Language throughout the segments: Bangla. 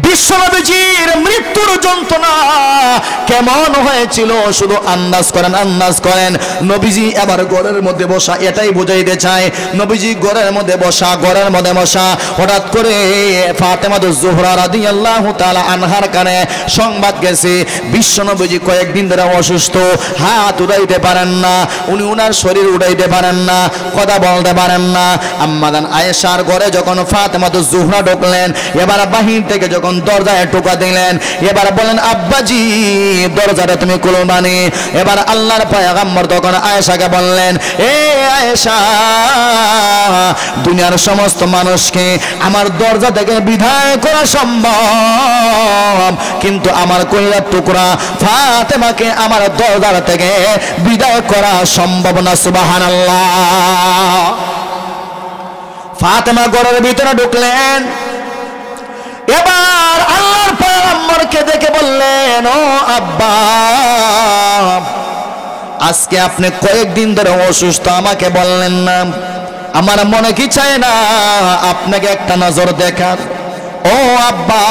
বিশ্বনবীজির মৃত্যুর যন্ত্রণা কেমন হয়েছিল শুধু আন্দাজ করেন। নবীজি এবার ঘরের মধ্যে বসা, এটাই বুঝাইতে চায় নবীজি ঘরের মধ্যে বসা হঠাৎ করে ফাতেমাতুজ জোহরা রাদিয়াল্লাহু তাআলা আনহার কানে সংবাদ গেছে বিশ্বনবীজি কয়েকদিন ধরে অসুস্থ, হাত উঠাইতে পারেন না, উনি উনার শরীর উঠাইতে পারেন না, কথা বলতে পারেন না। আম্মাজান আয়েশার ঘরে যখন ফাতেমাতুজ জোহরা ঢুকলেন, এবার বাহির থেকে যখন দরজায় টোকা দিলেন, এবার বলেন আব্বাজি দরজাটা তুমি খুলবানি। এবার আল্লাহর পয়গম্বর তখন আয়েশাকে বললেন, এ আয়েশা, দুনিয়ার সমস্ত মানুষকে আমার দরজা থেকে বিদায় করা সম্ভব, কিন্তু আমার কলিজার টুকরা ফাতেমাকে আমার দরজা থেকে বিদায় করা সম্ভব না। সুবহানাল্লাহ। ফাতেমা ঘরের ভিতরে ঢুকলেন, এবার আল্লাহর পয়গম্বরকে দেখে বললেন, ও আব্বা, আজকে আপনি কয়েকদিন ধরে অসুস্থ, আমাকে বললেন না। আমার মনে কি চায় না আপনাকে একটা নজর দেখার। ও আব্বা,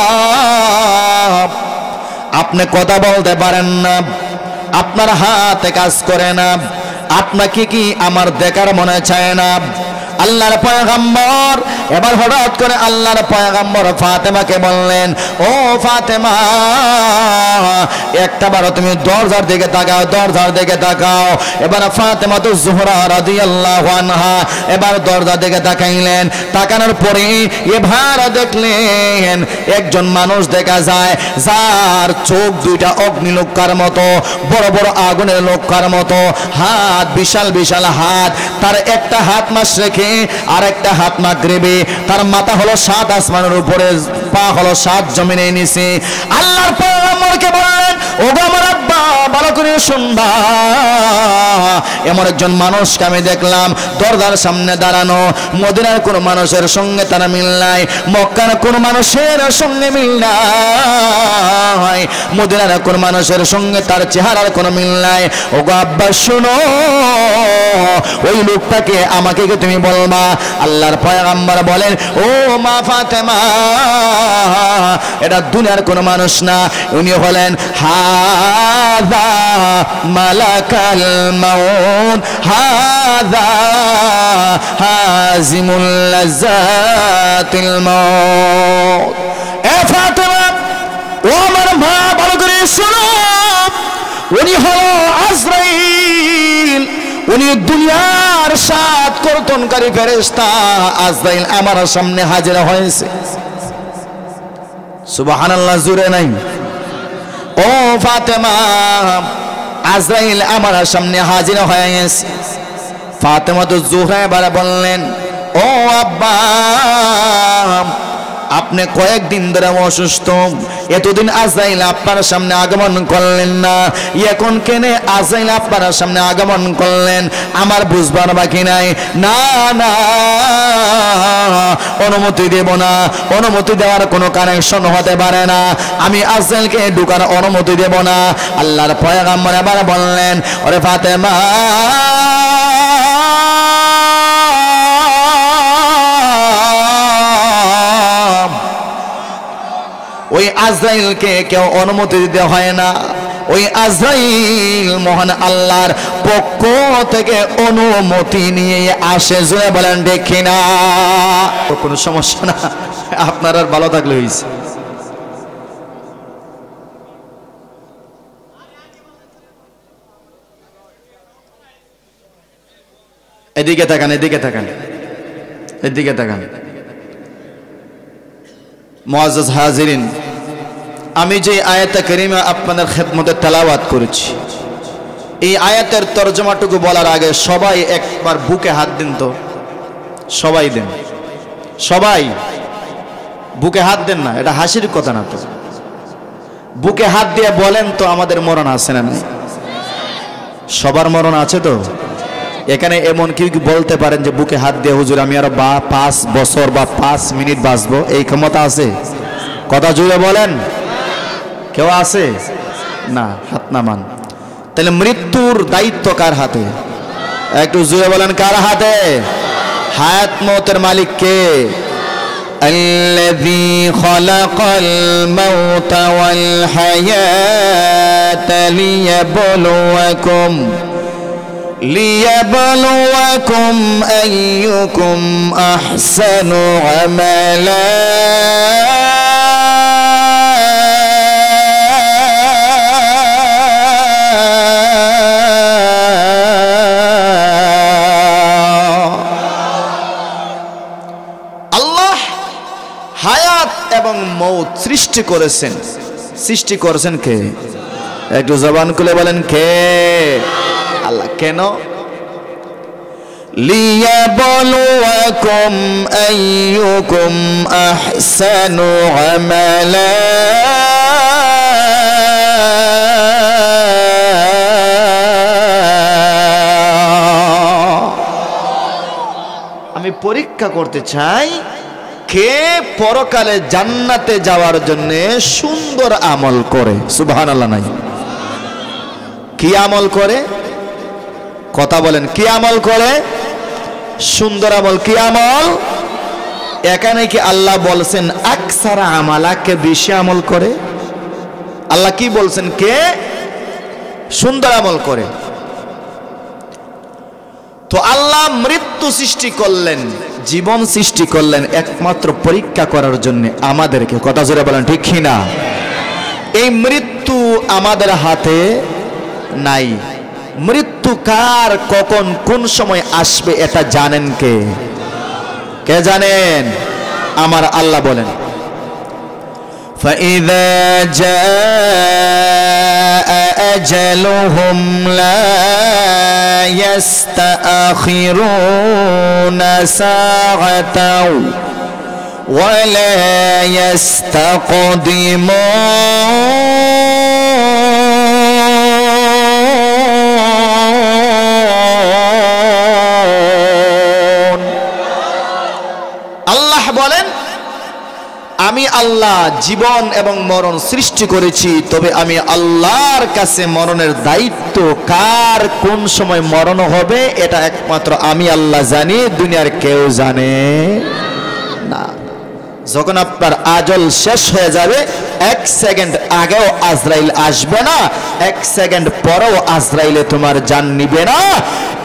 আপনি কথা বলতে পারেন না, আপনার হাতে কাজ করে না, আপনাকে কি আমার দেখার মনে চায় না? আল্লাহর পয়গম্বর এবার হঠাৎ করে আল্লাহর পয়গম্বর ফাতেমাকে বললেন, ও ফাতেমা, একটাবার তুমি দরজার দিকে তাকাও। এবার ফাতেমাতুজ জোহরা রাদিয়াল্লাহু আনহা এবার দরজার দিকে তাকাইলেন। তাকানোর পরে এবার দেখলেন একজন মানুষ দেখা যায়, যার চোখ দুইটা অগ্নিলোকার মতো, বড় বড় আগুনের লোকার মতো, হাত বিশাল বিশাল হাত, তার একটা হাত মাশরিকে আর একটা হাত মাগরিবে, তার মাথা হলো 7 আসমানের উপরে, পা হলো 7 জমিনের নিচে। আল্লাহর পয়গম্বরকে বললেন, ওগো আমার আব্বা, ভালো করে শুনবা, এমন একজন মানুষকে আমি দেখলাম দরজার সামনে দাঁড়ানো। মদিনার কোন মানুষের সঙ্গে তার মিল নাই, মক্কার কোন মানুষের সঙ্গে মিল নাই, মদিনার কোন মানুষের সঙ্গে তার চেহারার কোন মিল নাই। ওগো আব্বা শুনো, ওই লোকটাকে আমাকে কি তুমি বলবা? আল্লাহর পয়গম্বর বলেন, ও মা ফাতেমা, এটা দুনিয়ার কোন মানুষ না, উনি হলেন হাযা মালাকাল মাউত, হাযা হাজিমুল লাযাতিল মাউত। এ ফাতেমা, ও আমার মা, ভালো করে শোনো, উনি হলো আজরাইল, উনি দুনিয়ার 7 কর্তনকারী ফেরেশতা। আজরাইল আমার সামনে হাজির হয়েছে। সুবহানাল্লাহ, জোরে নাই? ও ফাতেমা, আজরাইল আমার সামনে হাজির হয়েছে। ফাতেমাতুজ জোহরা এবার বললেন, ও আব্বা, আপনি কয়েকদিন ধরে অসুস্থ, এতদিন আজরাইল আপনার সামনে আগমন করলেন না, এখন কেন আজরাইল আপনার সামনে আগমন করলেন? আমার বুঝবার বাকি নাই। না না, অনুমতি দেব না, অনুমতি দেওয়ার কোনো কানেকশন হতে পারে না, আমি আজরাইলকে ঢুকার অনুমতি দেব না। আল্লাহর পয়গম্বর এবার বললেন, ওরে ফাতেমা, ওই আজরাইলকে কেউ অনুমতি দিতে হয় না, ওই আজরাইল মহান আল্লাহর পক্ষ থেকে অনুমতি নিয়ে আসে। জোরে বলেন দেখি না? কোনো সমস্যা না, আপনার আর ভালো থাকলে হয়েছে। এদিকে তাকান, এদিকে তাকান, এদিকে তাকান। মুআজ্জাজ হাজিরিন, আমি যে আয়াতে কারিমা আপনাদের খেদমতে তেলাওয়াত করেছি, এই আয়াতের তরজমাটুকু বলার আগে সবাই একবার বুকে হাত দিন তো। সবাই দেন, সবাই বুকে হাত দেন না, এটা হাসির কথা না তো। বুকে হাত দিয়ে বলেন তো, আমাদের মরণ আছে না নাই? সবার মরণ আছে তো? এখানে এমন কি বলতে পারেন যে বুকে হাত দিয়ে, হুজুর আমি আরো 5 বছর বা 5 মিনিট বাঁচবো, এই ক্ষমতা আছে? কথা জুড়ে বলেন, কেউ আছে? না, হাত নামান। তাহলে মৃত্যুর দায়িত্ব কার হাতে? একটু জুড়ে বলেন, কার হাতে? হায়াত মওতের মালিক কে? الذي خلق الموت والحياة ليبلوكم أيكم أحسن عملا এবং মৌত সৃষ্টি করেছেন কে? একটু জবান খুলে বলেন কে? আল্লাহ। কেন? লিয়াবলুয়াকুম আইয়ুকুম আহসানু আমালা, আমি পরীক্ষা করতে চাই কে পরকালে জান্নাতে যাওয়ার জন্য সুন্দর আমল করে। সুবহানাল্লাহ নাই? কি আমল করে? কথা বলেন, কি আমল করে? সুন্দর আমল। কি আমল? এখানে কি আল্লাহ বলছেন আকসারা আমালা, কে বেশি আমল করে? আল্লাহ কি বলছেন? কে সুন্দর আমল করে। তো আল্লাহ মৃত্যু সৃষ্টি করলেন, জীবন সৃষ্টি করলেন একমাত্র পরীক্ষা করার জন্য আমাদেরকে। কথা জোরে বলেন ঠিক কি না? এই মৃত্যু আমাদের হাতে নাই। মৃত্যু কার, কখন, কোন সময় আসবে এটা জানেন কে? কে জানেন? আমার আল্লাহ বলেন فَإِذَا جَاءَ أَجَلُهُمْ لَا يَسْتَأْخِرُونَ سَاعَةً وَلَا يَسْتَقْدِمُونَ। আল্লাহ বলেন আমি আল্লাহ জীবন এবং মরণ সৃষ্টি করেছি, তবে আমি আল্লাহর কাছে মরণের দায়িত্ব, কার কোন সময় মরণ হবে এটা একমাত্র আমি আল্লাহ জানি, দুনিয়ার কেউ জানে না। যখন আপনার আজল শেষ হয়ে যাবে, এক সেকেন্ড আগেও আজরাইল আসবে না, এক সেকেন্ড পরেও আজরাইলে তোমার জান নিবে না।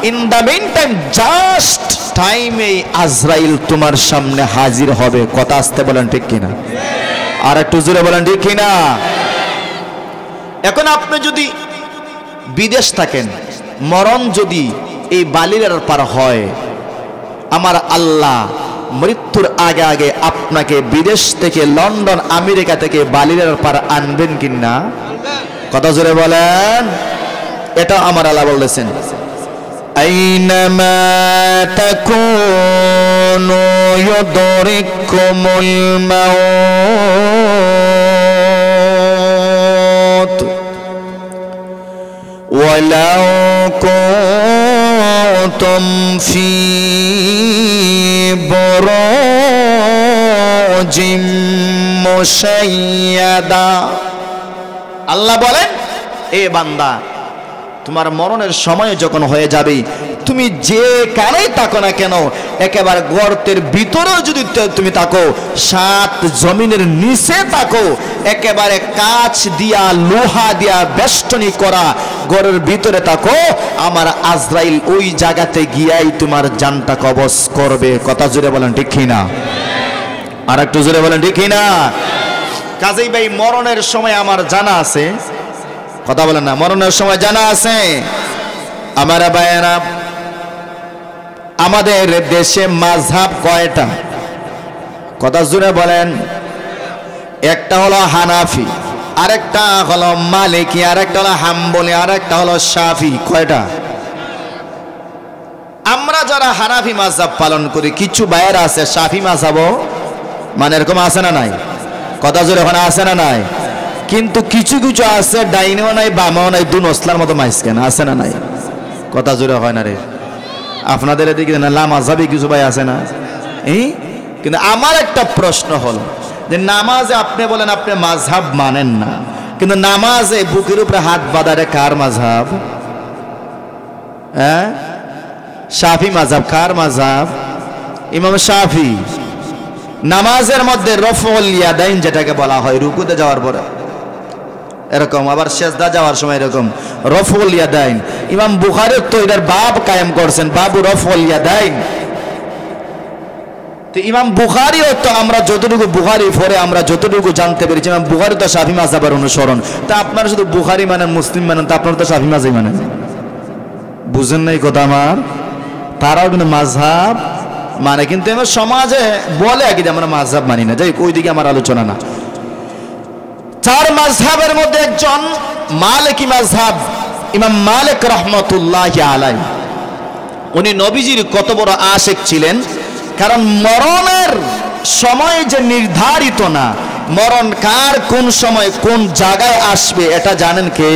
In the meantime, just টাইমে আজরাইল তোমার সামনে হাজির হবে। কথা আসতে বলেন ঠিক কিনা? আর একটু জোরে বলেন ঠিক কিনা? এখন আপনি যদি বিদেশ থাকেন, মরণ যদি এই বালির পার হয়, আমার আল্লাহ মৃত্যুর আগে আগে আপনাকে বিদেশ থেকে, লন্ডন, আমেরিকা থেকে বালির পার আনবেন কিনা? কথা জোরে বলেন। এটা আমার আল্লাহ বলেছেন أينما تكونوا يدرككم الموت ولو كنتم في بروج مشيدة। আল্লাহ বলেন এ বান্দা, তোমার মরণের সময় যখন হয়ে যাবে, তুমি যেখানেই থাকো না কেন, একেবারে গর্তের ভিতরেও যদি তুমি থাকো, 7 জমিনের নিচে থাকো, একেবারে কাঁচ দিয়া, লোহা দিয়া বেষ্টনী করা ঘরের ভিতরে থাকো, আমার আজরাইল ওই জায়গাতে গিয়াই তোমার জানটা কবজ করবে। কথা জোরে বলেন ঠিক কিনা? আর একটু জোরে বলেন ঠিক কিনা? কাজেই ভাই, মরণের সময় আমার জানা আছে। কথা বলেন না? মরণের সময় জানা আছে। আমার ভাইয়েরা, আমাদের দেশে মাযহাব কয়টা? কথা জোরে বলেন। একটা হলো হানাফি, আরেকটা হলো মালিকি, আরেকটা হলো হাম্বলি, আরেকটা হলো শাফি। কয়টা? আমরা যারা হানাফি মাযহাব পালন করি, কিছু ভাইয়েরা আছে শাফি মাযহাবও মানে, এরকম আছে না নাই? কথা জোরে ওখানে আছে না নাই? কিন্তু কিছু কিছু আছে ডাইনেও নাই, বামেও নাই, দু নসলার মতো মাইসকেন, আছে না নাই? কথা জোরে হয় না রে? আপনাদের এদিকে না লামাজাবি কিছু ভাই আছে না? কিন্তু আমার একটা প্রশ্ন হলো যে, নামাজে আপনি বলেন আপনি মাযহাব মানেন না, কিন্তু নামাজে বুকের উপরে হাত বাঁধারে কার মাযহাব? শাফি মাযহাব। কার মাযহাব? ইমাম শাফি। নামাজের মধ্যে রফউল ইয়াদাইন যেটাকে বলা হয় রুকুতে যাওয়ার পরে এরকম, আবার সিজদা যাওয়ার সময় এরকম রফউল ইয়াদাইন। ইমাম বুখারী তো এটার বাব কায়েম করছেন, বাবু রফউল ইয়াদাইন। তো ইমাম বুখারীও তো আমরা যতটুকু বুখারী পড়ে আমরা যতটুকু জানতে পেরেছি, ইমাম বুখারী তো শাফি মাযহাবের অনুসরণ। তা আপনারা শুধু বুখারী মানেন, মুসলিম মানেন, তা আপনারা তো শাফি মাযহাব মানেন। বুঝেন নাই কথা আমার? তারাও কিন্তু মাযহাব মানে, কিন্তু আমার সমাজে বলে আর কি যে আমরা মাযহাব মানি না। যাই ওই দিকে আমার আলোচনা না। চার মাযহাবের মধ্যে একজন মালিকি মাযহাব, ইমাম মালিক রাহমাতুল্লাহি আলাইহি। উনি নবীজির কত বড় আশিক ছিলেন, কারণ মরণের সময় যে নির্ধারিত না, মরণ কার কোন সময় কোন জায়গায় আসবে এটা জানেন কে?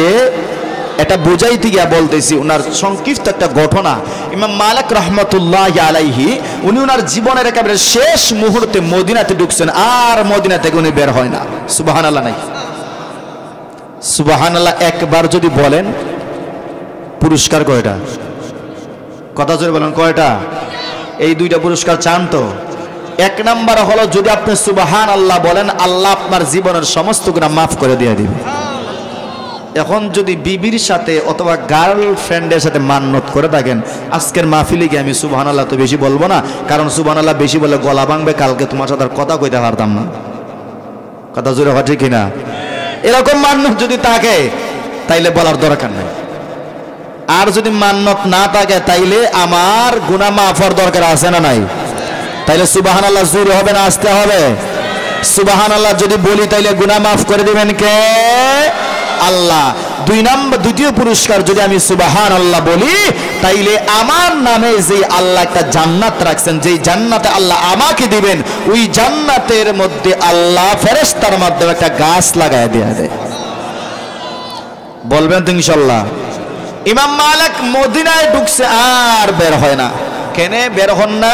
এটা বুঝাইতে গিয়া বলতেছি ওনার সংক্ষিপ্ত একটা ঘটনা। ইমাম মালিক রাহমাতুল্লাহি আলাইহি উনি ওনার জীবনের একেবারে শেষ মুহূর্তে মদিনাতে ঢুকছেন, আর মদিনা থেকে উনি বের হয় না। সুবহানাল্লাহ নাই? সুবহানাল্লাহ একবার যদি বলেন পুরস্কার কয়টা? কথা জোরে বলেন কয়টা? এই দুইটা পুরস্কার চান তো? এক নাম্বার হলো যদি আপনি সুবহানাল্লাহ বলেন, আল্লাহ আপনার জীবনের সমস্ত গুনাহ মাফ করে দিয়ে দিবে। এখন যদি বিবির সাথে অথবা গার্লফ্রেন্ডের সাথে মান্নত করে থাকেন, আজকের মাহফিলে গিয়ে আমি সুবহানাল্লাহ তো বেশি বলবো না, কারণ সুবহানাল্লাহ বেশি বলে গলা ভাঙবে, কালকে তোমার সাথে আর কথা কইতে পারতাম না। কথা জোরে হয় ঠিক কিনা? এরকম মান্নত যদি থাকে তাইলে বলার দরকার নাই। আর যদি মান্নত না থাকে তাইলে আমার গুনাহ মাফ হওয়ার দরকার আছে না নাই? তাইলে সুবহানাল্লাহ জোরে হবে না আসতে হবে? সুবহানাল্লাহ যদি বলি তাইলে গুনাহ মাফ করে দিবেন কে? আল্লাহ। দ্বিতীয় পুরস্কার যদি আমি সুবহানাল্লাহ বলি তাইলে আমার নামে যে আল্লাহ একটা জান্নাত রাখছেন, যেই জান্নাতে আল্লাহ আমাকে দিবেন, ওই জান্নাতের মধ্যে আল্লাহ ফেরেশতার মাধ্যমে একটা গাছ লাগায় দেয়া দেয়। বলবেন তো ইনশাআল্লাহ? ইমাম মালিক মদিনায় ঢুকছে আর বের হয় না। কেন বের হন না?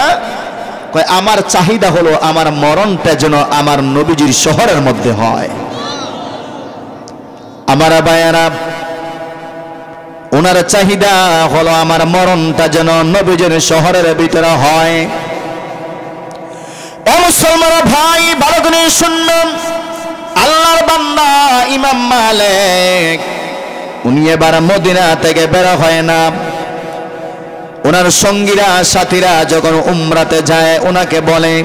কয় আমার চাহিদা হলো আমার মরণটা যেন আমার নবীজির শহরের মধ্যে হয়। আমার ভাইয়েরা, ওনার চাহিদা হলো আমার মরণটা যেন নবীজির শহরের ভিতরে হয়। ও মুসলমান ভাই, ভালো করে শুনুন, আল্লাহর বান্দা ইমাম মালিক উনি এবার মদিনা থেকে বের হয় না। ওনার সঙ্গীরা সাথীরা যখন উমরাতে যায় ওনাকে বলে,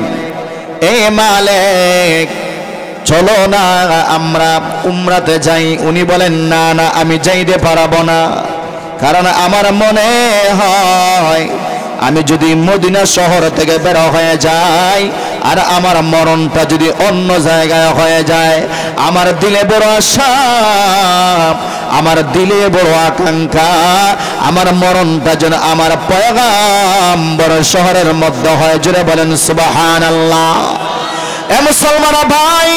এ মালিক চলো না আমরা উমরাতে যাই। উনি বলেন, না না আমি যাইতে পারবো না, কারণ আমার মনে হয় আমি যদি মদিনা শহর থেকে বের হয়ে যাই আর আমার মরণটা যদি অন্য জায়গায় হয়ে যায়, আমার দিলে বড় আশা, আমার দিলে বড় আকাঙ্ক্ষা, আমার মরণটা যেন আমার পয়গাম্বর শহরের মধ্যে হয়। জোরে বলেন সুবহানাল্লাহ। এ মুসলমান ভাই,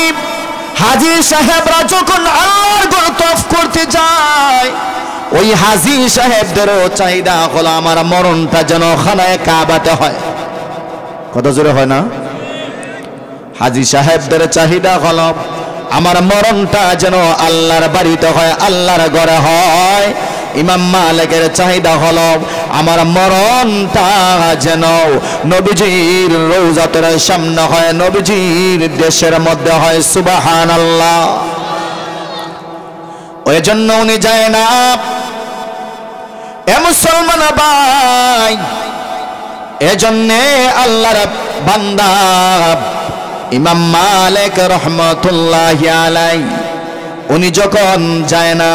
হাজী সাহেবরা যখন আল্লাহর ঘর তওয়াফ করতে যায়, ওই হাজী সাহেবদেরও চাহিদা হলো আমার মরণটা যেন খানায়ে কাবাতে হয়। কত জোরে হয় না? হাজী সাহেবদের চাহিদা হলো আমার মরণটা যেন আল্লাহর বাড়িতে হয়, আল্লাহর ঘরে হয়। ইমাম মালিকের চাহিদা হলো আমার মরণটা যেন নবীজির রওজাতের সামনে হয়, নবীজির দেশের মধ্যে হয়। সুবহানাল্লাহ। ওই জন্য উনি যায় না। এ মুসলমান ভাই, এজন্যে আল্লাহর বান্দা ইমাম মালিক রাহমাতুল্লাহি আলাইহি উনি যখন যায় না,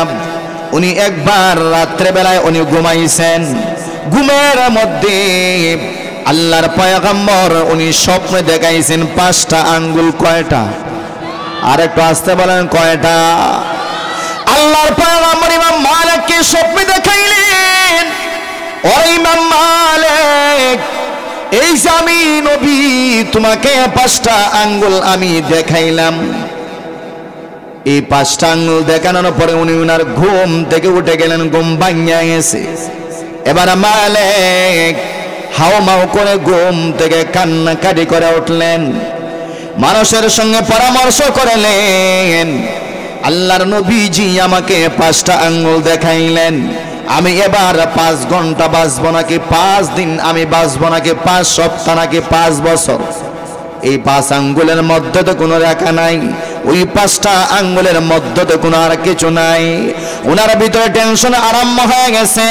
উনি একবার রাত্রে বেলায় উনি ঘুমাইছেন। ঘুমের মধ্যে আল্লাহর পয়গম্বর উনি স্বপ্নে দেখাইছেন 5টা আঙ্গুল। কয়টা? আর একটু আসতে বলেন কয়টা? আল্লাহর পয়গম্বর ইমাম মালিককে স্বপ্নে দেখাইলেন, ও ইমাম মালিক, এই যে আমি নবী তোমাকে 5টা আঙ্গুল আমি দেখাইলাম, এই 5টা আঙ্গুল দেখানোর পরে উনি উনার ঘুম থেকে উঠে গেলেন, ঘুম ভাঙিয়া গেছে। এবার মালিক হাওমাও করে ঘুম থেকে কান্নাকাটি করে উঠলেন, মানুষের সঙ্গে পরামর্শ করলেন, আল্লাহর নবীজি আমাকে 5টা আঙ্গুল দেখাইলেন, আমি এবার 5 ঘন্টা বাঁচবো নাকি 5 দিন আমি বাঁচবো নাকি 5 সপ্তাহ নাকি 5 বছর? এই 5 আঙ্গুলের মধ্যে তো কোনো রেখা নাই, ওই 5টা আঙ্গুলের মধ্যে তো কোনো আর কিছু নাই। ওনার ভিতরে টেনশন আরম্ভ হয়ে গেছে।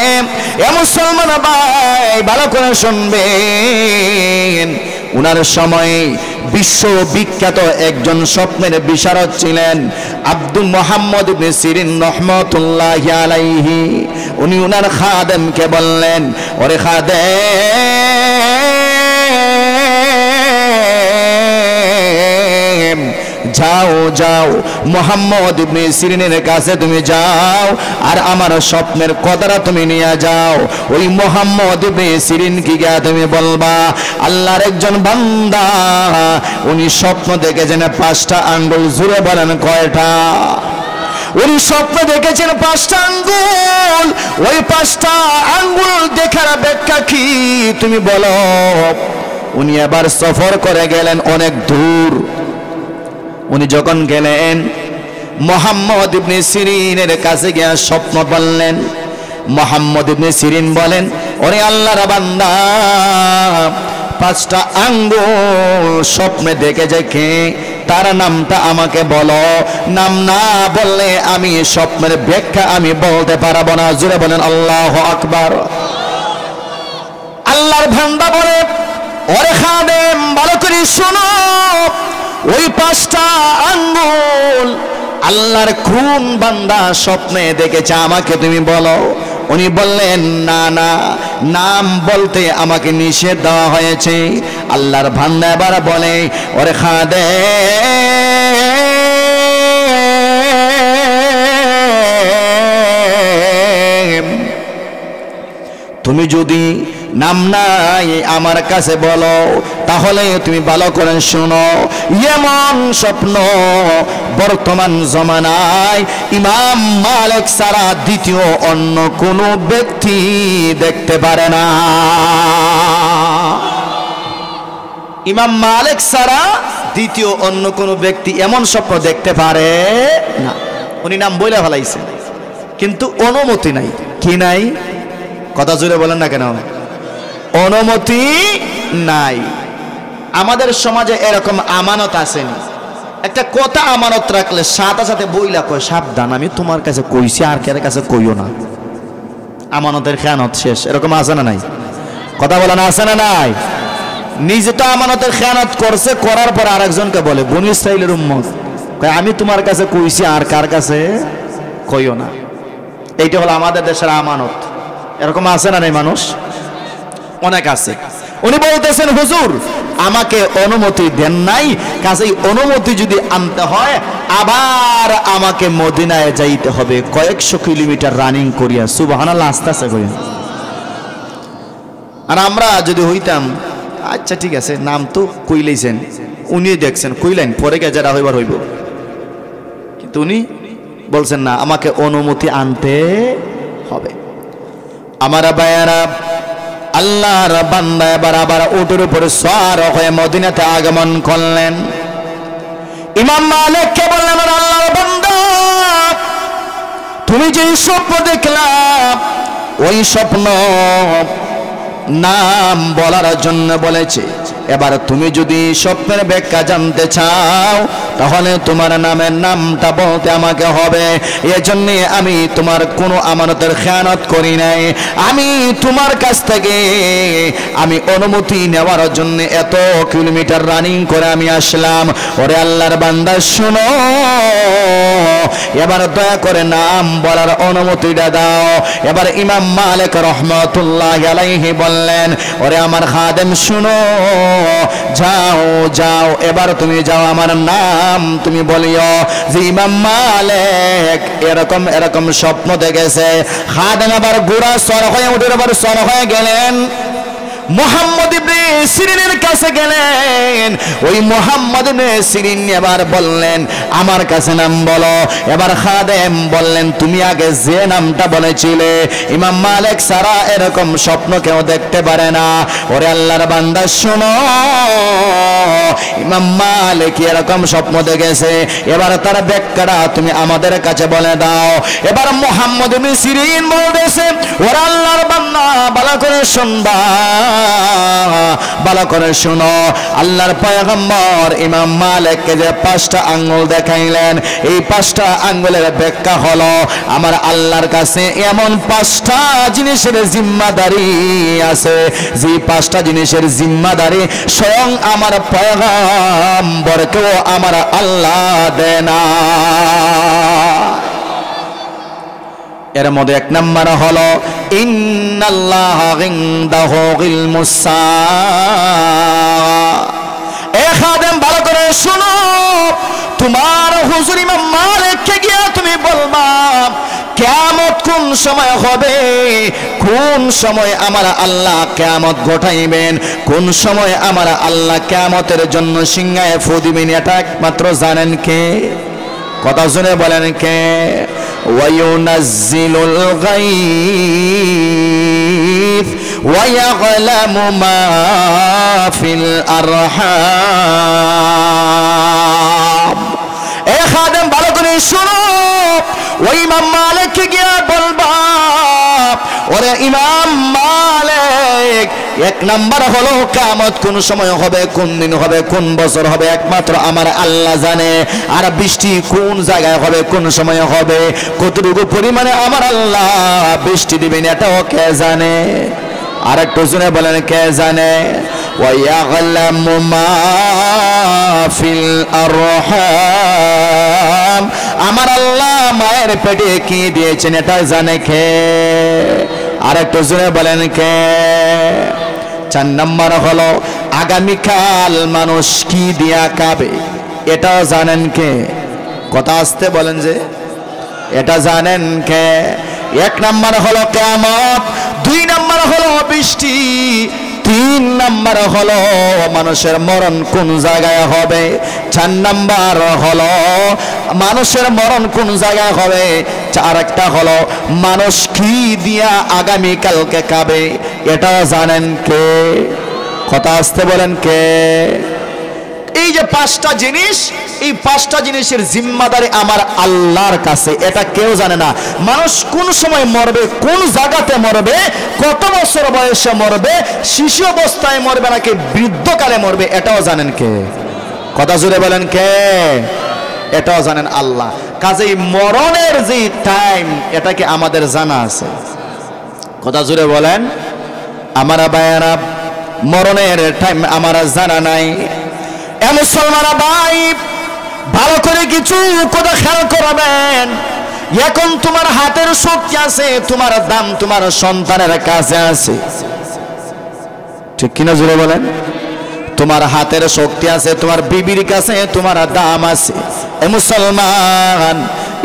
এ মুসলমান ভাই ভালো করে শুনবেন, উনার সময় বিশ্ববিখ্যাত একজন স্বপ্নের বিশারদ ছিলেন আব্দুল মুহাম্মদ ইবনে সিরিন রাহমাতুল্লাহি আলাইহি। উনি উনার খাদেমকে বললেন, ওরে খাদেম, যাও যাও মুহাম্মদ ইবনে সিরিনের কাছে তুমি যাও, আর আমার স্বপ্নের কথাটা তুমি নিয়ে যাও। ওই মুহাম্মদ ইবনে সিরিন কি গিয়া তুমি বলবা, আল্লাহর একজন বান্দা উনি স্বপ্ন দেখেছেন 5টা আঙ্গুল। জুড়ে বলেন কয়টা? উনি স্বপ্ন দেখেছেন 5টা আঙ্গুল। ওই 5টা আঙ্গুল দেখার ব্যাখ্যা কি তুমি বলো? উনি এবার সফর করে গেলেন অনেক দূর। উনি যখন গেলেন মুহাম্মদ ইবনে সিরিনের কাছে গিয়ে স্বপ্ন বললেন। মুহাম্মদ ইবনে সিরিন বলেন, ওরে আল্লাহর বান্দা, 5টা আঙ্গুল স্বপ্নে দেখে যে কে, তার নামটা আমাকে বলো। নাম না বললে আমি স্বপ্নের ব্যাখ্যা আমি বলতে পারবো না। জোরে বলেন আল্লাহু আকবার। আল্লাহর বান্দা বলে, ওরে খাদেম ভালো করে শোনো, ওই 5টা আঙ্গুল আল্লাহর কোন বান্দা স্বপ্নে দেখেছে আমাকে তুমি বলো। উনি বললেন, না না, নাম বলতে আমাকে নিষেধ দেওয়া হয়েছে। আল্লাহর বান্দা এবার বলে, ওরে খাদেম, তুমি যদি নাম নাই আমার কাছে বলো, তাহলে তুমি ভালো করে শোনো। এমন স্বপ্ন বর্তমান জমানায় ইমাম মালিক ছাড়া দ্বিতীয় অন্য কোনো ব্যক্তি দেখতে পারে না। ইমাম মালিক ছাড়া দ্বিতীয় অন্য কোনো ব্যক্তি এমন স্বপ্ন দেখতে পারে না। উনি নাম বলে ফেলাইছেন, কিন্তু অনুমতি নাই। কি নাই? কথা জোরে বলেন না কেন? অনুমতি নাই। আমাদের সমাজে এরকম আমানত আছে, একটা কথা আমানত রাখলে সাথে সাথে বইলা কয়, সাবধান, আমি তোমার কাছে কইছি, আর কার কাছে কইও না। আমানতের খেয়ানত শেষ। এরকম আছে না নাই? কথা বলে না, আছে না নাই? নিজে তো আমানতের খেয়ানত করছে, করার পর আরেকজনকে বলে, বনি ইসরাইলের উম্মত, কয় আমি তোমার কাছে কইছি, আর কার কাছে কইও না। এইটা হলো আমাদের দেশের আমানত। এরকম আছে না নাই? মানুষ অনেক আছে। উনি বলতেছেন, হুজুর আমাকে অনুমতি দেন নাই, কাজেই অনুমতি যদি আনতে হয় আবার আমাকে মদিনায় যাইতে হবে, কয়েকশো কিলোমিটার রানিং করিয়া। সুবহানাল্লাহ, আস্তে আস্তে করিয়া। আর আমরা যদি হইতাম, আচ্ছা ঠিক আছে, নাম তো কইলেইছেন, উনি দেখছেন কইলেন, পরে গিয়ে যারা হইবার হইব। কিন্তু উনি বলছেন না, আমাকে অনুমতি আনতে হবে। আমার ভাইয়ারা, আল্লাহর বান্দা এবার আবার উটের উপরে সওয়ার হয়ে মদিনাতে আগমন করলেন। ইমাম মালিককে বললেন, আল্লাহর বান্দা, তুমি যে স্বপ্ন দেখলাম, ওই স্বপ্ন নাম বলার জন্য বলেছে। এবার তুমি যদি স্বপ্নের ব্যাখ্যা জানতে চাও, তাহলে তোমার নামের নামটা বলতে আমাকে হবে। এজন্য আমি তোমার কোনো আমানতের খেয়ানত করি নাই। আমি তোমার কাছ থেকে আমি অনুমতি নেওয়ার জন্য এত কিলোমিটার রানিং করে আমি আসলাম। ওরে আল্লাহর বান্দা শোনো, এবার দয়া করে নাম বলার অনুমতিটা দাও। এবার ইমাম মালিক রাহমাতুল্লাহি আলাইহি বললেন, ওরে আমার খাদেম শোনো, যাও যাও, এবার তুমি যাও, আমার নাম তুমি বলিও যে ইমাম মালিক এরকম এরকম স্বপ্ন দেখেছে। খাদেম আবার গোড়া সর হয়ে উঠে আবার সর হয়ে গেলেন, মুহাম্মদ ইবনে সিরিনের কাছে গেলেন। ওই মুহাম্মদ ইবনে সিরিন এবার বললেন, আমার কাছে নাম বলো। এবার খাদেম বললেন, তুমি আগে যে নামটা বলেছিলে, ইমাম মালিক সারা এরকম স্বপ্ন কেউ দেখতে পারে না। ওরে আল্লাহর বান্দা শোনো, ইমাম মালিক এরকম স্বপ্ন দেখেছে, এবার তার ব্যাখ্যাটা তুমি আমাদের কাছে বলে দাও। এবার মুহাম্মদ ইবনে সিরিন বলতেছে, ওরে আল্লাহর বান্দা ভালো করে শুনবা, ভালো করে শুনো, আল্লাহর পয়গম্বর ইমাম মালিককে যে 5টা আঙ্গুল দেখাইলেন, এই 5টা আঙ্গুলের ব্যাখ্যা হলো আমার আল্লাহর কাছে এমন 5টা জিনিসের জিম্মাদারি আছে, যে 5টা জিনিসের জিম্মাদারি স্বয়ং আমার পয়গম্বরকেও আমার আল্লাহ দেয় না। এর মধ্যে 1 নম্বর হলো ইন্নাল্লাহা ইনদাহু ইলমুস সাআ। এ খাদেম ভালো করে শুনো, তোমার হুজুর ইমাম মালিককে গিয়ে তুমি বলবা কিয়ামত কোন সময় হবে, কোন সময় আমার আল্লাহ কিয়ামত ঘটাইবেন, কোন সময় আমার আল্লাহ কিয়ামতের জন্য সিংহায় ফু দিবেন, এটা একমাত্র জানেন কে? কথা শুনে বলেন কে? ওয়ায়ুনাজ্জিলুল গায়ব ওয়ায়াগলামু মা ফিল আরহাম। এ খাদেম ভালো করে শুনো, ওই ইমাম মালিককে গিয়ে বলবা, ওরে ইমাম মালিক, 1 নাম্বার হলো কিয়ামত কোন সময় হবে, কোন দিন হবে, কোন বছর হবে, একমাত্র আমার আল্লাহ জানে। আর বৃষ্টি কোন জায়গায় হবে, কোন সময় হবে, কতটুকু পরিমাণে আমার আল্লাহ বৃষ্টি দিবেন, এটাও কে জানে? আর একটু শুনে বলেন কে জানে? ওয়ায়াগলামু মা ফিল আরহাম, আমার আল্লাহ মায়ের পেটে কি দিয়েছেন এটা জানে কে? আর একটু জোরে বলেন কে? 4 নম্বর হলো আগামীকাল মানুষ কি দিয়া খাবে, এটাও জানেন কে? কথা আসতে বলেন যে এটা জানেন কে? 1 নম্বর হলো কিয়ামত, 2 নম্বর হলো বৃষ্টি, 3 নম্বর হলো মানুষের মরণ কোন জায়গায় হবে, 4 নম্বর হলো মানুষের মরণ কোন জায়গায় হবে, 4টা হলো মানুষ কি দিয়া আগামী কালকে খাবে, এটা জানেন কে? কথা আসতে বলেন কে? এই যে 5টা জিনিস, এই 5টা জিনিসের জিম্মাদারি আমার আল্লাহর কাছে, এটা কেউ জানে না। মানুষ কোন সময় মরবে, কোন জায়গাতে মরবে, কত বছর বয়সে মরবে, শিশু অবস্থায় মরবে নাকি বৃদ্ধকালে মরবে, এটাও জানেন কে? কথা জুড়ে বলেন কে? এটাও জানেন আল্লাহ। কাজেই মরণের যে টাইম, এটাকে আমাদের জানা আছে। কথা জুড়ে বলেন আমার ভাইয়েরা, মরণের টাইম আমার জানা নাই। এ মুসলমানরা ভাই, ভালো করে কিছু কথা খেয়াল করবেন। এখন তোমার হাতের শক্তি আছে, তোমার দাম তোমার সন্তানের কাছে আছে, ঠিক কিনা জোরে বলেন? তোমার হাতের শক্তি আছে, তোমার বিবির কাছে তোমার দাম আছে। এ মুসলমান,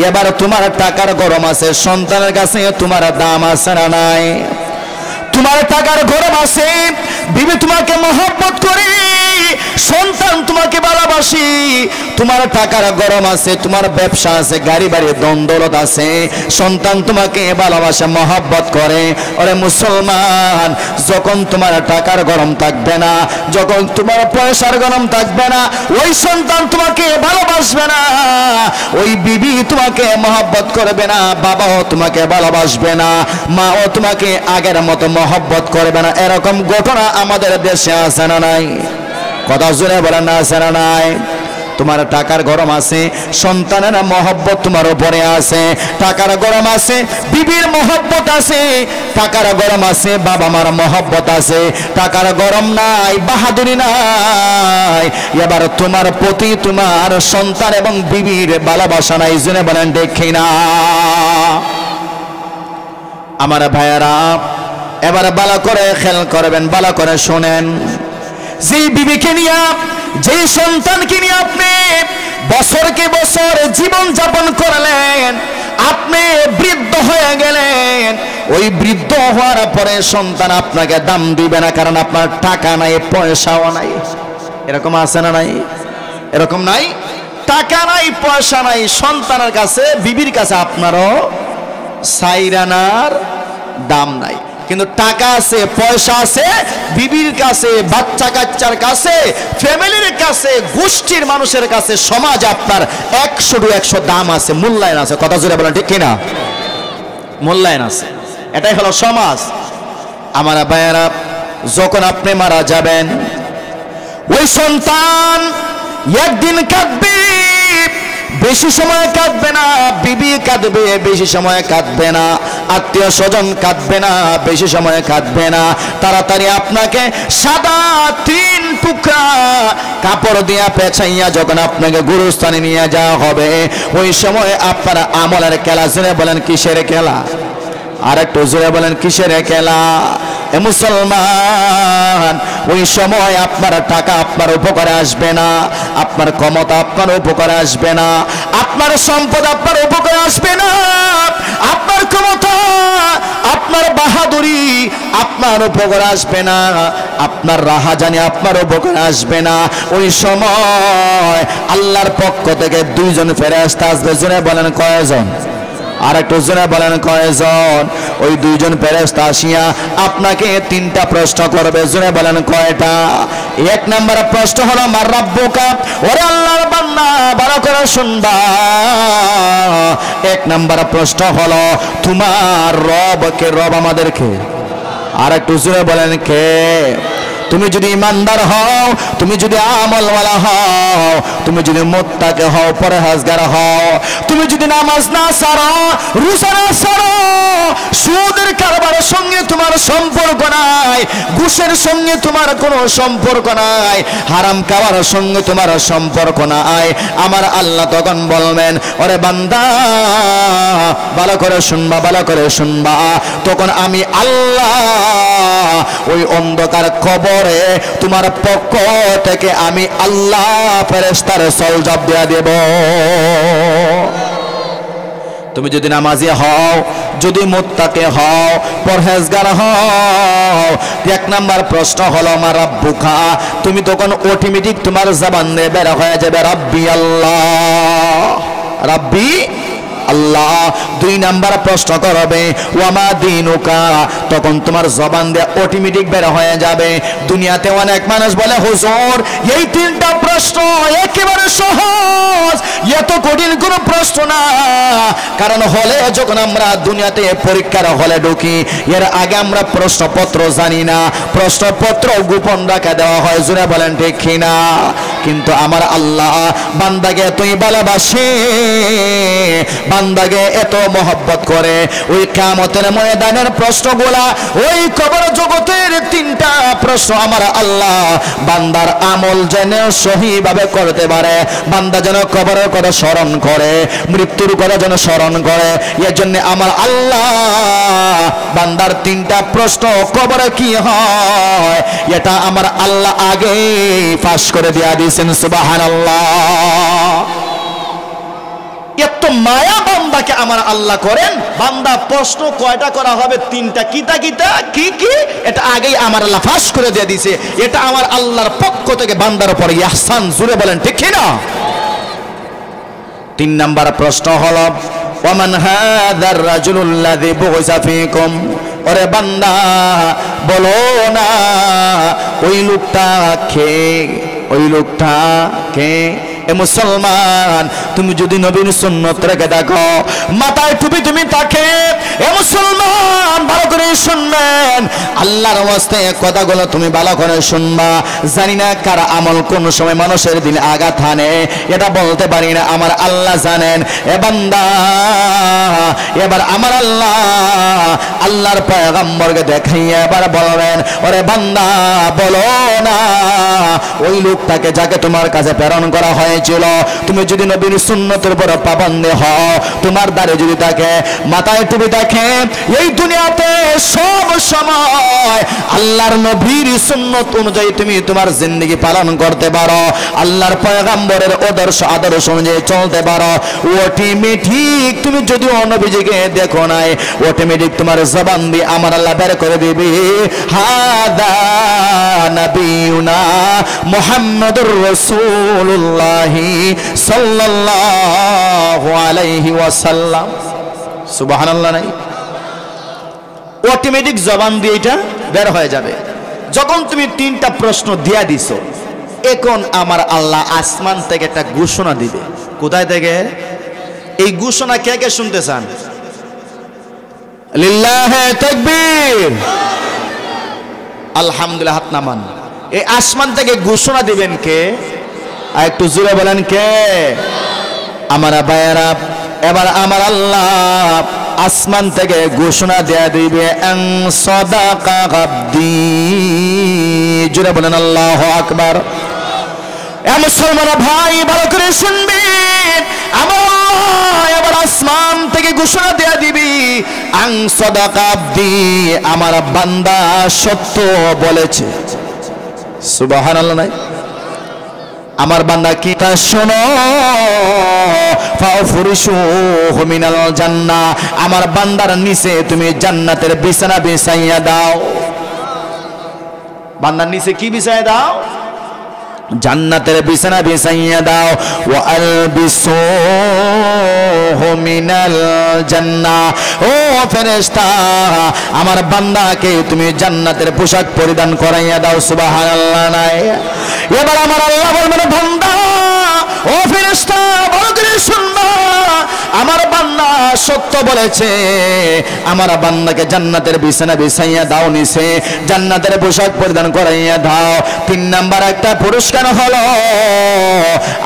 এবার তোমার টাকার গরম আছে, সন্তানের কাছে তোমার দাম আছে না নাই? তোমার টাকার গরম আছে, বিবি তোমাকে মহব্বত করে, সন্তান তোমাকে ভালোবাসি, তোমার টাকার গরম আছে, তোমার ব্যবসা আছে, গাড়ি বাড়ি দ্বন্দ্বলত আছে, সন্তান তোমাকে ভালোবাসে, মহব্বত করে। ওরে মুসলমান, যখন তোমার টাকার গরম থাকবে না, যখন তোমার পয়সার গরম থাকবে না, ওই সন্তান তোমাকে ভালোবাসবে না, ওই বিবি তোমাকে মহব্বত করবে না, বাবাও তোমাকে ভালোবাসবে না, মাও তোমাকে আগের মতো মহব্বত করবে না। এরকম ঘটনা আমাদের দেশে আছে না নাই? কথা জোরে বলেন না, আছে না নাই? তোমার টাকার গরম আছে, সন্তানের মহব্বত তোমার উপরে আছে, টাকার গরম আছে, বিবির মহব্বত আছে, টাকার গরম আছে, বাবা মার মহব্বত আছে, টাকার গরম নাই, বাহাদুরি নাই, এবার তোমার প্রতি তোমার সন্তান এবং বিবির ভালোবাসা নাই। জোরে বলেন দেখি না আমার ভাইয়েরা? এবার ভালো করে খেয়াল করবেন, ভালো করে শোনেন। যে বিবিকে নিয়ে, যে সন্তানকে নিয়ে আপনি বছরকে বছর জীবন যাপন করলেন, আপনি বৃদ্ধ হয়ে গেলেন, ওই বৃদ্ধ হওয়ার পরে সন্তান আপনাকে দাম দিবে না, কারণ আপনার টাকা নাই, পয়সাও নাই। এরকম আছে না নাই? এরকম নাই? টাকা নাই, পয়সা নাই, সন্তানের কাছে, বিবির কাছে আপনারও সাইরানার দাম নাই। কিন্তু টাকা আছে, পয়সা আছে, বিবির কাছে, বাচ্চা কাচ্চার কাছে, ফ্যামিলির কাছে, গোষ্ঠীর মানুষের কাছে, সমাজ আপনার 100 দাম আছে, মূল্যায়ন আছে। কথা জোরে বলেন ঠিক কিনা? মূল্যায়ন আছে, এটাই হলো সমাজ। আমার ভাইয়েরা, যখন আপনি মারা যাবেন ওই সন্তান একদিন কাঁদবে, বেশি সময় কাঁদবে না, বিবি কাঁদবে বেশি সময় কাঁদবে না, আত্মীয় স্বজন কাঁদবে না বেশি সময় কাঁদবে না। তাড়াতাড়ি আপনাকে সাদা 3 টুকরা কাপড় দিয়া পেঁচাইয়া যখন আপনাকে গুরুস্থানে নিয়ে যাওয়া হবে, ওই সময় আপনারা আমলের খেলা জুড়ে বলেন কিসের খেলা? আর একটু জোরে বলেন কিসের খেলা? এ মুসলমান, ওই সময় আপনার টাকা আপনার উপকারে আসবে না, আপনার ক্ষমতা আপনার উপকারে আসবে না, আপনার সম্পদ আপনার উপকারে আসবে না, আপনার ক্ষমতা আপনার বাহাদুরি আপনার উপকারে আসবে না, আপনার রাহাজানি আপনার উপকারে আসবে না। ওই সময় আল্লাহর পক্ষ থেকে 2 জন ফেরেশতা আসবে। জোরে বলেন কয়জন? আর একটু জোরে বলেন কয়জন? ওই 2 জন ফেরেশতা আসিয়া আপনাকে 3টা প্রশ্ন করবে। জোরে বলেন কয়টা? 1 নম্বর প্রশ্ন হলো মার রাব্বুকা, ওরে আল্লাহর বান্দা ভালো করে শুনবা। 1 নম্বর প্রশ্ন হলো তোমার রব কে? রব আমাদের কে? আর একটু জোরে বলেন কে? তুমি যদি ইমানদার হও, তুমি যদি আমলওয়ালা হও, তুমি যদি মুত্তাকি হও, পরহেজগার হও, তুমি যদি নামাজ না ছাড়ো, রোজা না ছাড়ো, সুদের কারবারের সঙ্গে তোমার সম্পর্ক নাই, ঘুষের সঙ্গে তোমার কোনো সম্পর্ক নাই, হারাম খাওয়ার সঙ্গে তোমার সম্পর্ক নাই, আমার আল্লাহ তখন বলবেন ওরে বান্দা ভালো করে শুনবা, ভালো করে শুনবা। তখন আমি আল্লাহ ওই অন্ধকার কবরে তোমার পক্ষ থেকে আমি আল্লাহ ফেরেশতার সলজব দিয়া দেব। তুমি যদি নামাজি হও, যদি মুত্তাকি হও, পরহেজগার হও, 1 নম্বর প্রশ্ন হলো মা রাব্বুকা, তুমি তখন অটোমেটিক তোমার জবান দিয়ে বের হয়ে যাবে রাব্বি আল্লাহ, রাব্বি আল্লাহ। 2 নম্বর প্রশ্ন করবে ওয়ামা দিনুকা, তখন তোমার জবান দিয়ে অটোমেটিক বের হয়ে যাবে। দুনিয়াতে অনেক মানুষ বলে হুজুর এই 3টা প্রশ্ন একেবারে সহজ, এত কঠিন কোনো প্রশ্ন না। কারণ হলে যখন আমরা দুনিয়াতে পরীক্ষার হলে ঢুকি, এর আগে আমরা প্রশ্নপত্র জানি না, প্রশ্নপত্র গোপন রাখা দেওয়া হয়। জোরে বলেন ঠিক কিনা? কিন্তু আমার আল্লাহ বান্দাকে এতই ভালোবাসে, বান্দাকে এত মহব্বত করে, ওই কিয়ামতের ময়দানের প্রশ্নগুলা, ওই কবর জগতের 3টা প্রশ্ন আমার আল্লাহ বান্দার আমল যেন সহিভাবে করতে পারে, বান্দা যেন কবরের কথা স্মরণ করে, মৃত্যুর কথা যেন স্মরণ করে, এর জন্য আমার আল্লাহ বান্দার 3টা প্রশ্ন কবরে কি হয় এটা আমার আল্লাহ আগেই ফাঁস করে দিয়া দিয়েছেন। সুবহানাল্লাহ। এত মায়া বান্দাকে আমার আল্লাহ করেন, বান্দা প্রশ্ন কয়টা করা হবে? 3টা। কিতা কিতা কি কি এটা আগেই আমার আল্লাহ ফাঁস করে দিয়ে দিয়েছে। এটা আমার আল্লাহর পক্ষ থেকে বান্দার উপর ইহসান। জুড়ে বলেন ঠিক কি না? 3 নম্বর প্রশ্ন হলো ওয়ামান হাযার রাজুলুল্লাযী বুইসা ফীকুম, ওরে বান্দা বলো না ওই লোকটা কে? ওই লোকটা কে? এ মুসলমান, তুমি যদি নবীর সুন্নত রেখে দেখো, মাথায় টুপি তুমি তাকে, এ মুসলমান ভালো করে শুনবেন, আল্লাহর ওয়াস্তে কথাগুলো তুমি ভালো করে শুনবা। জানি না কার আমল কোন সময় মানুষের দিলে আঘাত হানে, এটা বলতে পারি না, আমার আল্লাহ জানেন। এ বান্দা এবার আমার আল্লাহ আল্লাহর পয়গম্বরকে দেখাইয়া এবার বলবেন ওরে বান্দা বলো না ওই লোকটাকে যাকে তোমার কাছে প্রেরণ করা হয়েছিল, তুমি যদি নবীর সুন্নতের উপর পাবন্দ হও, তোমার দ্বারে যদি থাকে, মাথায় টুপি থাকে, এই দুনিয়াতে সব সময় আল্লাহর নবীর সুন্নত অনুযায়ী তুমি তোমার জিন্দেগি পালন করতে পারো, আল্লাহর পয়গম্বরের আদর্শ অনুযায়ী চলতে পারো, অটোমেটিক তুমি যদি নবীজিকে দেখো নাই, অটোমেটিক তোমার জবান দিয়ে আমার আল্লাহ বের করে দিবে হাদা নবিয়ুনা মুহাম্মাদুর রাসূলুল্লাহ সাল্লাল্লাহু আলাইহি ওয়াসাল্লাম। সুবহানাল্লাহ। নাই অটোমেটিক জবান দিয়ে এটা বের হয়ে যাবে। যখন তুমি 3টা প্রশ্ন দিয়া দিছো, এখন আমার আল্লাহ আসমান থেকে একটা ঘোষণা দিবে। কোথায় থেকে? এই ঘোষণা কে কে শুনতে চান? লিল্লাহে তাকবীর। আলহামদুলিল্লাহ, হাত নামান। এই আসমান থেকে ঘোষণা দিবেন কে? আর একটু জোরে বলেন কে? আমার ভাইয়েরা, এবার আমার আল্লাহ আসমান থেকে ঘোষণা দেয়া দিবে, আন সাদাকা আবদি। জোরে বলেন আল্লাহু আকবার। এ মুসলমান ভাই, ভালো করে শুনবেন, আমার আল্লাহ এবার আসমান থেকে ঘোষণা দেয়া দিবি, আন সাদাকা আবদি, আমার বান্দা সত্য বলেছে। সুবহানাল্লাহ নাই? আমার বান্দা কি তা শোনো, ফাফরিশুহু মিনাল জান্নাহ, আমার বান্দার নিচে তুমি জান্নাতের বিছানা বিছাইয়া দাও। বান্দার নিচে কি বিছাইয়া দাও? জান্নাতের বিছানা বিছাইয়া দাও। ওয়া আলবিসুহু মিনাল জান্নাহ, ও ফেরেশতা, আমার বান্দাকে তুমি জান্নাতের পোশাক পরিধান করাইয়া দাও। সুবহানাল্লাহ নাই? এবার আমার আল্লাহ বলবেন, বান্দা, ও ফেরেশতা, ভালো করে শুনবা, আমার বান্দা সত্য বলেছে, আমার বান্দাকে জান্নাতের বিছানা বিছাইয়া দাও, নিচে জান্নাতের পোশাক পরিধান করাইয়া দাও। 3 নাম্বার একটা পুরস্কার হলো,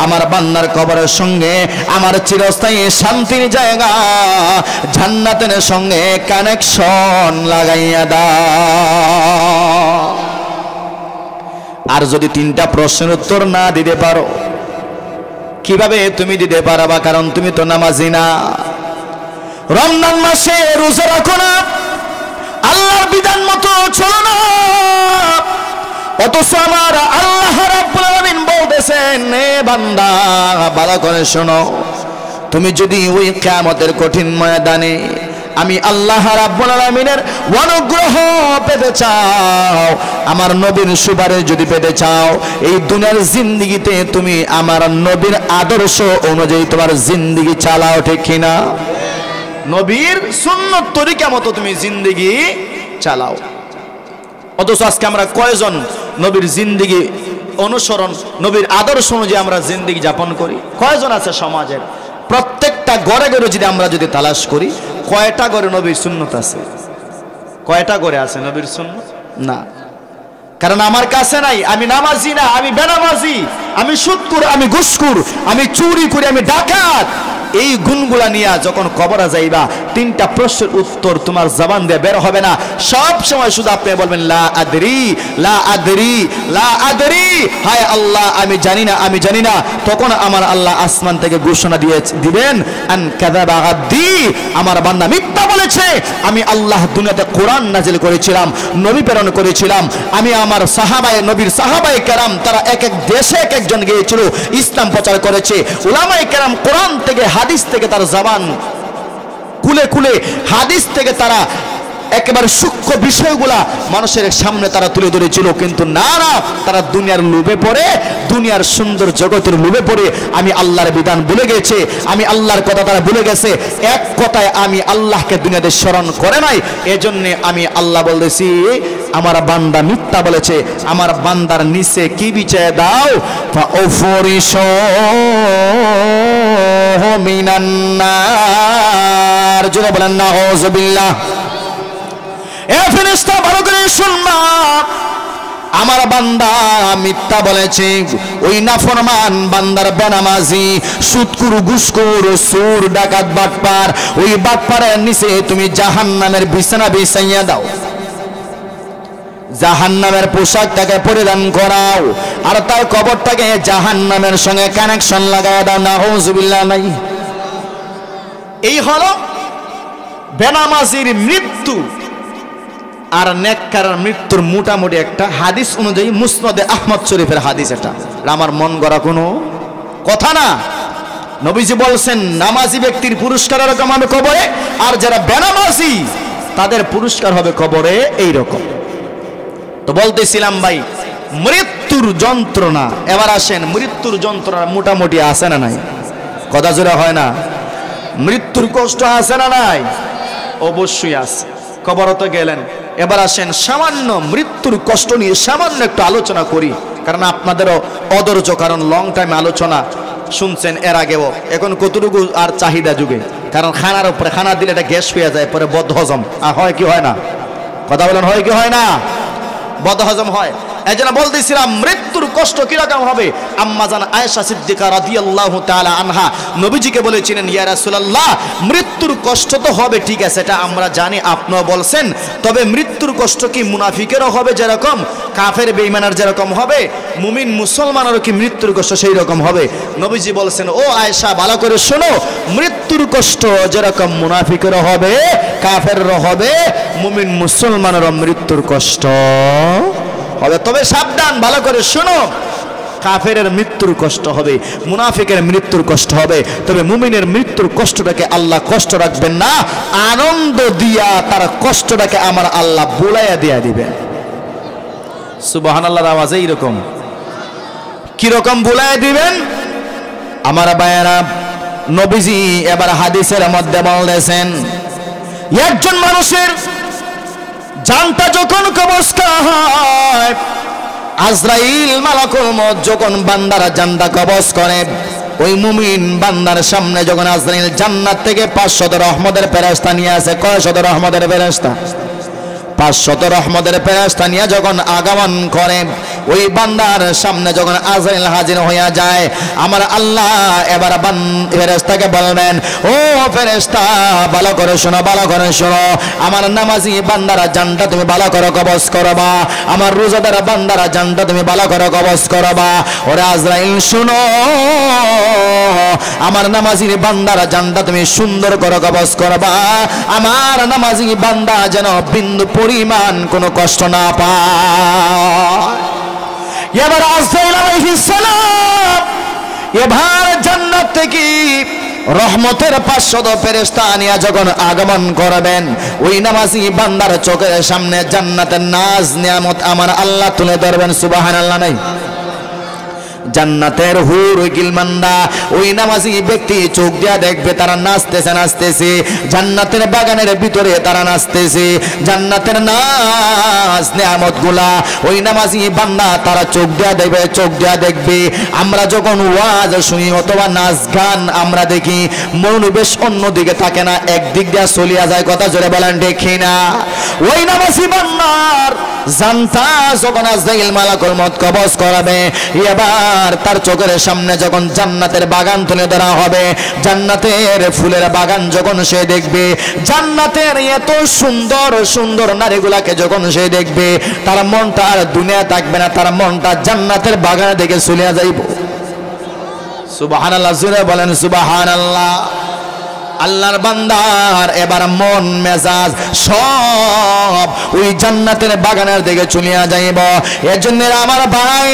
আমার বান্দার কবরের সঙ্গে আমার চিরস্থায়ী শান্তির জায়গা জান্নাতের সঙ্গে কানেকশন লাগাইয়া দাও। আর যদি 3টা প্রশ্নের উত্তর না দিতে পারো, কিভাবে তুমি দিতে পারবা? কারণ তুমি তো নামাজি না। রমজান মাসে রোজা রাখো না, আল্লাহর বিধান মতো চলো না, অথচ আমার আল্লাহ রাব্বুল আলামিন বলতেছেন, নে বান্দা, ভালো করে শোনো, তুমি যদি ওই কিয়ামতের কঠিন ময়দানে আমি আল্লাহ রাব্বুল আলামিনের অনুগ্রহ পেতে চাও, আমার নবীর সুপারিশ যদি পেতে চাও, এই দুনিয়ার জিন্দেগিতে তুমি আমার নবীর আদর্শ অনুযায়ী তোমার জিন্দেগি চালাও, ঠিক কিনা? নবীর সুন্নত তরিকা মতো তুমি জিন্দেগি চালাও। অথচ আজকে আমরা কয়জন নবীর জিন্দেগি অনুসরণ, নবীর আদর্শ অনুযায়ী আমরা জিন্দেগি যাপন করি? কয়জন আছে সমাজের? প্রত্যেকটা ঘরে ঘরে যদি তালাশ করি, কয়টা ঘরে নবীর সুন্নত আছে? কয়টা ঘরে আছে নবীর সুন্নত? না। কারণ আমার কাছে নাই। আমি নামাজি না, আমি বেনামাজি, আমি সুদখোর, আমি ঘুষখোর, আমি চুরি করি, আমি ডাকাত। এই গুণগুলা নিয়ে যখন কবরে যাইবা, 3টা প্রশ্নের উত্তর তোমার জবান দিয়ে বের হবে না। সব সময় শুধু আপনি বলবেন, লা আদরি, লা আদরি, লা আদরি, হায় আল্লাহ, আমি জানি না, আমি জানি না। তখন আমার আল্লাহ আসমান থেকে ঘোষণা দিবেন, আন কাযাবা আবদি, আমার বান্দা মিথ্যা বলেছে। আমি আল্লাহ দুনিয়াতে কোরআন নাজিল করেছিলাম, নবী প্রেরণ করেছিলাম। আমি আমার সাহাবায়ে, নবীর সাহাবায়ে কেরাম, তারা এক এক দেশে এক একজন গিয়েছিল, ইসলাম প্রচার করেছে। উলামায়ে কেরাম কোরআন থেকে, হাদিস থেকে তার জবান কুলে কুলে, হাদিস থেকে তারা একেবারে সূক্ষ্ম বিষয়গুলা মানুষের সামনে তারা তুলে ধরেছিল। কিন্তু না, তারা দুনিয়ার লোভে পড়ে, দুনিয়ার সুন্দর জগতের লোভে পড়ে আমি আল্লাহর বিধান ভুলে গেছে, আমি আল্লাহর কথা তারা ভুলে গেছে। এক কথায় আমি আল্লাহকে দুনিয়াতে স্মরণ করে নাই। এজন্য আমি আল্লাহ বলতেছি, আমার বান্দা মিথ্যা বলেছে, আমার বান্দার নিচে কি বিছায় দাও? ফাউফরিশু মিনান নার। জোরে বলেন নাউযুবিল্লাহ। এ ফেরেশতা, ভালো করে শুনবা, আমার বান্দা মিথ্যা বলেছে। ওই নাফরমান বান্দার বেনামাজি, সুদখোর, ঘুষখোর, চোর, ডাকাত, বাটপার, ওই বাটপারের নিচে তুমি জাহান্নামের বিছানা বিছাইয়া দাও, জাহান্নামের পোশাকটাকে পরিধান করাও, আর তার কবরটাকে জাহান্নামের সঙ্গে কানেকশন লাগায় দাও। নাউযুবিল্লাহ নাই? এই হলো বেনামাজির মৃত্যু আর নেককারের মৃত্যুর মোটামুটি একটা হাদিস অনুযায়ী মুসনাদে আহমদ শরীফের হাদিস। এটা আমার মন গড়া কোনো কথা না। নবীজি বলছেন, নামাজি ব্যক্তির পুরস্কার এরকম হবে কবরে, আর যারা বেনামাজি তাদের পুরস্কার হবে কবরে এইরকম। তো বলতেছিলাম ভাই, মৃত্যুর যন্ত্রণা। এবার আসেন, মৃত্যুর যন্ত্রণা মোটামুটি আছে না নাই? কথা জোরে হয় না? মৃত্যুর কষ্ট আছে না নাই? অবশ্যই আছে। কবরতে গেলেন, এবার আসেন সামান্য মৃত্যুর কষ্ট নিয়ে সামান্য একটু আলোচনা করি, কারণ আপনাদেরও অধৈর্য, কারণ লং টাইম আলোচনা শুনছেন এর আগেও। এখন কতটুকু আর চাহিদা যুগে, কারণ খানার উপরে খানা দিলে এটা গ্যাস হয়ে যায়, পরে বদহজম হয় কি হয় না? কথা বলেন, হয় কি হয় না? বদহজম হয়। এজন্য বলতেছিলাম মৃত্যুর কষ্ট কিরকম হবে। আম্মা জান আয়েশা সিদ্দিকা রাদিয়াল্লাহু তাআলা আনহা নবীজিকে বলেছিলেন, ইয়া রাসূলুল্লাহ, মৃত্যুর কষ্ট তো হবে, ঠিক আছে, এটা আমরা জানি, আপনিও বলছেন, তবে মৃত্যুর কষ্ট কি মুনাফিকেরও হবে যেরকম, কাফের বেঈমানের যেরকম হবে, মুমিন মুসলমানেরও কি মৃত্যুর কষ্ট সেই রকম হবে? নবীজি বলছেন, ও আয়েশা, ভালো করে শোনো, মৃত্যুর কষ্ট যেরকম মুনাফিকেরও হবে, কাফেরও হবে, মুমিন মুসলমানেরও মৃত্যুর কষ্ট হবে। তবে সাবধান, ভালো করে শোনো, কাফেরের মৃত্যুর কষ্ট হবে, মুনাফিকের মৃত্যুর কষ্ট হবে, তবে মুমিনের মৃত্যুর কষ্টটাকে আল্লাহ কষ্ট রাখবেন না, আনন্দ দিয়া তার কষ্টটাকে আমার আল্লাহ বুলাইয়া দিয়া দিবেন। সুবহানাল্লাহর আওয়াজ এইরকম। কিরকম বুলাইয়া দিবেন? আমার ভাইয়েরা, নবীজি এবার হাদিসের মধ্যে বলতেছেন, একজন মানুষের জানটা যখন কবজ করা হয়, আজরাইল মালাকুল মউত যখন বান্দার জানটা কবজ করে, ওই মুমিন বান্দার সামনে যখন আজরাইল জান্নাত থেকে 500 রহমতের ফেরেশতা নিয়ে আসে, কয় শত রহমতের ফেরেশতা? 500 রহমতের ফেরেশতা নিয়ে যখন আগমন করে, ওই বান্দার সামনে যখন আজরাইল হাজির হইয়া যায়, আমার আল্লাহ এবার ফেরেশতাকে বলবেন, ও ফেরেশতা, ভালো করে শোনো, ভালো করে শোনো, আমার নামাজি বান্দারা জানটা তুমি ভালো করে কবজ করবা, আমার রোজাদার বান্দারা জানটা তুমি ভালো করে কবজ করবা। ওরে আজরাইল শোনো, আমার নামাজির বান্দারা জানটা তুমি সুন্দর করে কবজ করবা, আমার নামাজি বান্দা যেন বিন্দু পরিমাণ কোনো কষ্ট না পায়। এবার আজরাইল আলাইহিস সালাম এবার জান্নাত থেকে রহমতের 500 ফেরেশতা নিয়ে যখন আগমন করবেন, ওই নামাজি বান্দার চোখের সামনে জান্নাতের নাজ নিয়ামত আমার আল্লাহ তুলে ধরবেন। সুবহানাল্লাহ নাই? জান্নাতের হুর গিলমানরা ওই নামাজি ব্যক্তি চোখ দিয়া দেখবে, তারা নাচতেছে নাচতেছে, জান্নাতের বাগানের ভিতরে তারা নাচতেছে, জান্নাতের নাজ নিয়ামত গুলা ওই নামাজি বান্দা তারা চোখ দিয়া দেখবে, চোখ দিয়া দেখবে। আমরা যখন ওয়াজ শুনি অথবা নাচ গান আমরা দেখি, মনোনিবেশ অন্যদিকে থাকে না, একদিক দিয়া চলিয়া যায়। কথা জোরে বলেন দেখি না? ওই নামাজি বান্দার জানতা যখন আজরাইল মালাকুল মউত কবজ করাবে, এবার তার চোখের সামনে যখন জান্নাতের বাগান তুলে ধরা হবে, জান্নাতের ফুলের বাগান যখন সে দেখবে, জান্নাতের এত সুন্দর সুন্দর নারীগুলাকে যখন সে দেখবে, তার মনটা আর দুনিয়া থাকবে না, তার মনটা জান্নাতের বাগানে দেখে চলে যাইব। সুবহানাল্লাহ, জোরে বলেন সুবহানাল্লাহ। আল্লাহর বান্দার এবার মন মেজাজ সব ওই জান্নাতের বাগানের দিকে চলিয়া যাইব। এজন্য আমার ভাই